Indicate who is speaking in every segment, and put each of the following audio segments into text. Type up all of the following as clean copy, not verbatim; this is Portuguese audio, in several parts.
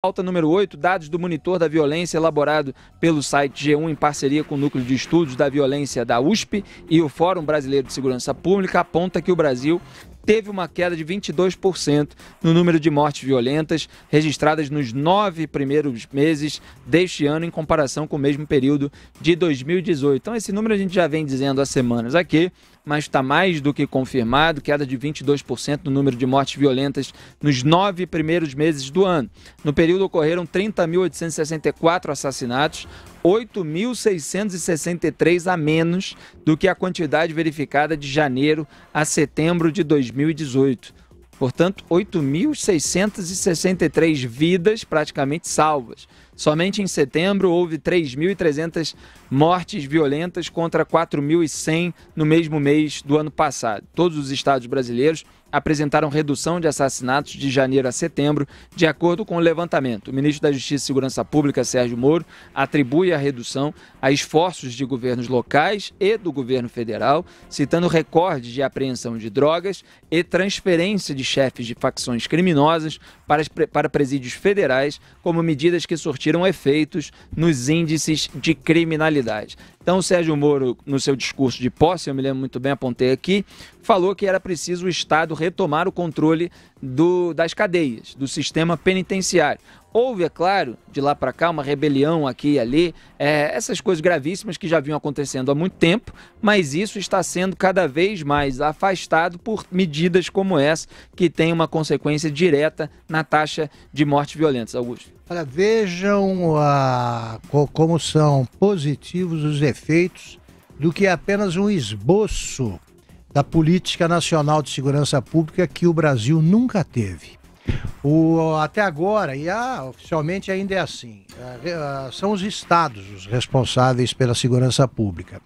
Speaker 1: Pauta número 8, dados do Monitor da Violência, elaborado pelo site G1 em parceria com o Núcleo de Estudos da Violência da USP e o Fórum Brasileiro de Segurança Pública, aponta que o Brasil teve uma queda de 22% no número de mortes violentas registradas nos 9 primeiros meses deste ano em comparação com o mesmo período de 2018. Então esse número a gente já vem dizendo há semanas aqui, mas está mais do que confirmado, queda de 22% no número de mortes violentas nos 9 primeiros meses do ano. No período ocorreram 30.864 assassinatos, 8.663 a menos do que a quantidade verificada de janeiro a setembro de 2018. Portanto, 8.663 vidas praticamente salvas. Somente em setembro houve 3.300 mortes violentas contra 4.100 no mesmo mês do ano passado. Todos os estados brasileiros apresentaram redução de assassinatos de janeiro a setembro, de acordo com o levantamento. O ministro da Justiça e Segurança Pública, Sérgio Moro, atribui a redução a esforços de governos locais e do governo federal, citando recordes de apreensão de drogas e transferência de chefes de facções criminosas para presídios federais, como medidas que surtiram efeitos nos índices de criminalidade. Então, o Sérgio Moro, no seu discurso de posse, eu me lembro muito bem, apontei aqui, falou que era preciso o Estado retomar o controle das cadeias, do sistema penitenciário. Houve, é claro, de lá para cá, uma rebelião aqui e ali, essas coisas gravíssimas que já vinham acontecendo há muito tempo, mas isso está sendo cada vez mais afastado por medidas como essa, que tem uma consequência direta na taxa de mortes violentas. Augusto.
Speaker 2: Olha, vejam como são positivos os efeitos do que é apenas um esboço da política nacional de segurança pública que o Brasil nunca teve. Até agora, e oficialmente ainda é assim, são os estados os responsáveis pela segurança pública.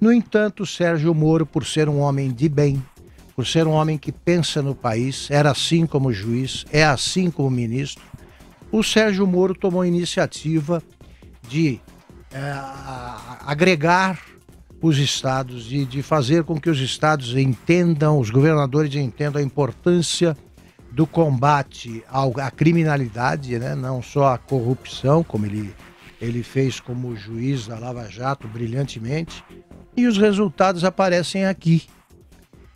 Speaker 2: No entanto, Sérgio Moro, por ser um homem de bem, por ser um homem que pensa no país, era assim como juiz, é assim como ministro, o Sérgio Moro tomou a iniciativa de agregar os estados, de fazer com que os estados entendam, os governadores entendam a importância do combate à criminalidade, né? Não só à corrupção, como ele fez como juiz da Lava Jato brilhantemente, e os resultados aparecem aqui.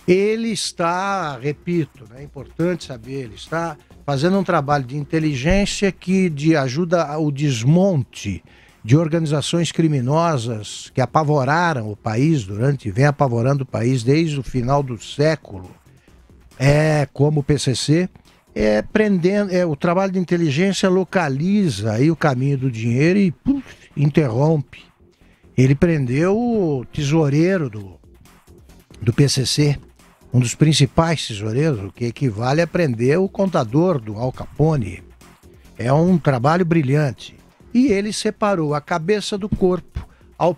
Speaker 2: Ele está, repito, é importante saber, ele está fazendo um trabalho de inteligência que ajuda ao desmonte de organizações criminosas que apavoraram o país vem apavorando o país desde o final do século, como o PCC, o trabalho de inteligência localiza aí o caminho do dinheiro e interrompe. Ele prendeu o tesoureiro do PCC, um dos principais tesoureiros, o que equivale a prender o contador do Al Capone. É um trabalho brilhante. E ele separou a cabeça do corpo ao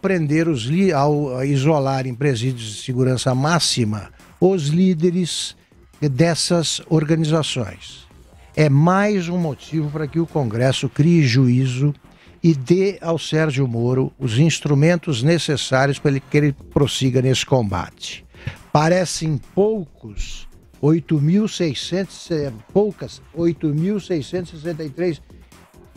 Speaker 2: isolar em presídios de segurança máxima os líderes dessas organizações. É mais um motivo para que o Congresso crie juízo e dê ao Sérgio Moro os instrumentos necessários para que ele prossiga nesse combate. Parecem poucos, 8.663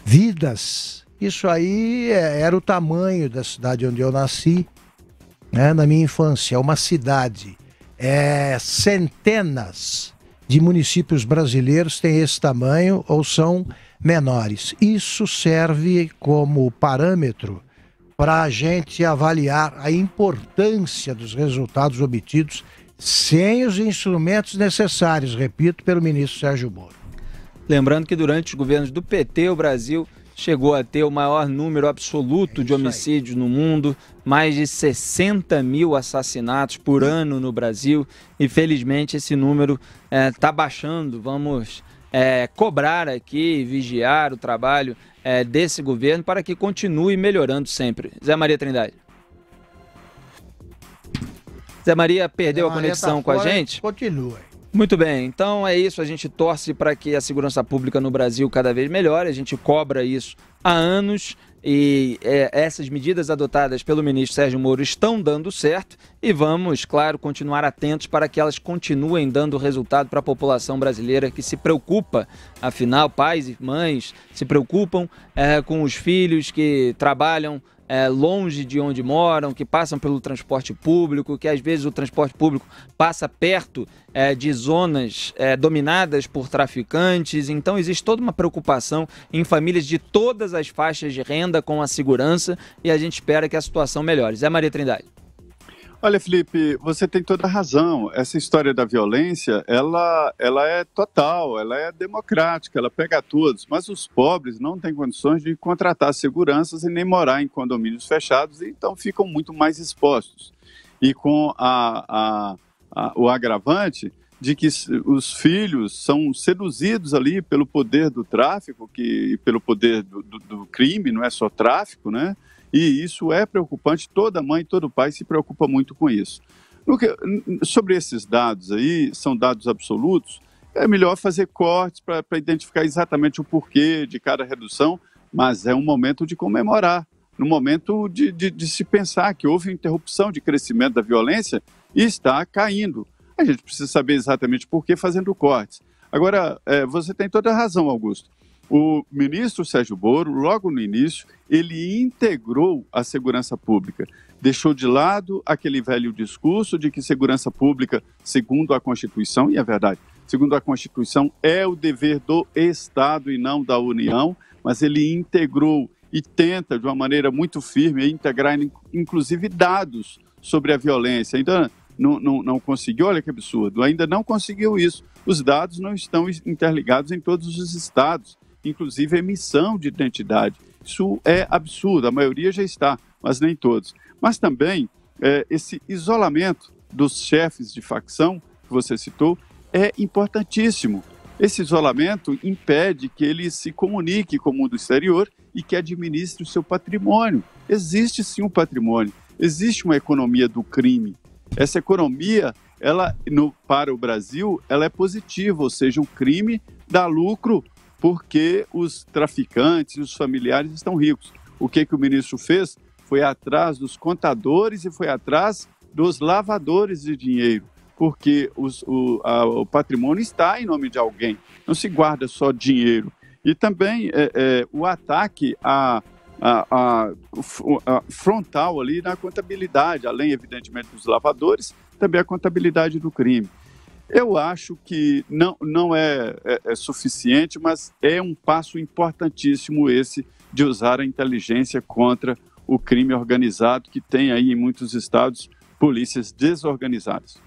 Speaker 2: vidas. Isso aí era o tamanho da cidade onde eu nasci, né, na minha infância. É uma cidade. Centenas de municípios brasileiros têm esse tamanho ou são menores. Isso serve como parâmetro para a gente avaliar a importância dos resultados obtidos sem os instrumentos necessários, repito, pelo ministro Sérgio Moro.
Speaker 1: Lembrando que durante os governos do PT, o Brasil chegou a ter o maior número absoluto de homicídios no mundo, mais de 60 mil assassinatos por ano no Brasil, e felizmente esse número está baixando. Vamos cobrar aqui, vigiar o trabalho desse governo para que continue melhorando sempre. Zé Maria Trindade. Zé Maria perdeu a conexão com a gente?
Speaker 2: Continua.
Speaker 1: Muito bem, então é isso, a gente torce para que a segurança pública no Brasil cada vez melhore, a gente cobra isso há anos e essas medidas adotadas pelo ministro Sérgio Moro estão dando certo e vamos, claro, continuar atentos para que elas continuem dando resultado para a população brasileira que se preocupa, afinal, pais e mães se preocupam com os filhos que trabalham longe de onde moram, que passam pelo transporte público, que às vezes o transporte público passa perto de zonas dominadas por traficantes. Então existe toda uma preocupação em famílias de todas as faixas de renda com a segurança e a gente espera que a situação melhore. Zé Maria Trindade.
Speaker 3: Olha, Felipe, você tem toda a razão. Essa história da violência, ela é total, ela é democrática, ela pega a todos. Mas os pobres não têm condições de contratar seguranças e nem morar em condomínios fechados, e então ficam muito mais expostos. E com o agravante de que os filhos são seduzidos ali pelo poder do tráfico, pelo poder do crime, não é só tráfico, né? E isso é preocupante, toda mãe, todo pai se preocupa muito com isso. Sobre esses dados aí, são dados absolutos, é melhor fazer cortes para identificar exatamente o porquê de cada redução, mas é um momento de comemorar, no momento de se pensar que houve interrupção de crescimento da violência e está caindo. A gente precisa saber exatamente por que fazendo cortes. Agora, você tem toda a razão, Augusto. O ministro Sérgio Moro, logo no início, ele integrou a segurança pública, deixou de lado aquele velho discurso de que segurança pública, segundo a Constituição, e é verdade, segundo a Constituição, é o dever do Estado e não da União, mas ele integrou e tenta, de uma maneira muito firme, integrar, inclusive, dados sobre a violência. Ainda não conseguiu, olha que absurdo, ainda não conseguiu isso. Os dados não estão interligados em todos os estados, inclusive a emissão de identidade. Isso é absurdo, a maioria já está, mas nem todos. Mas também esse isolamento dos chefes de facção, que você citou, é importantíssimo. Esse isolamento impede que ele se comunique com o mundo exterior e que administre o seu patrimônio. Existe sim um patrimônio, existe uma economia do crime. Essa economia, para o Brasil, ela é positiva, ou seja, o crime dá lucro porque os traficantes e os familiares estão ricos. O que o ministro fez? Foi atrás dos contadores e foi atrás dos lavadores de dinheiro, porque o patrimônio está em nome de alguém, não se guarda só dinheiro. E também o ataque frontal ali na contabilidade, além, evidentemente, dos lavadores, também a contabilidade do crime. Eu acho que não é suficiente, mas é um passo importantíssimo esse de usar a inteligência contra o crime organizado, que tem aí em muitos estados polícias desorganizadas.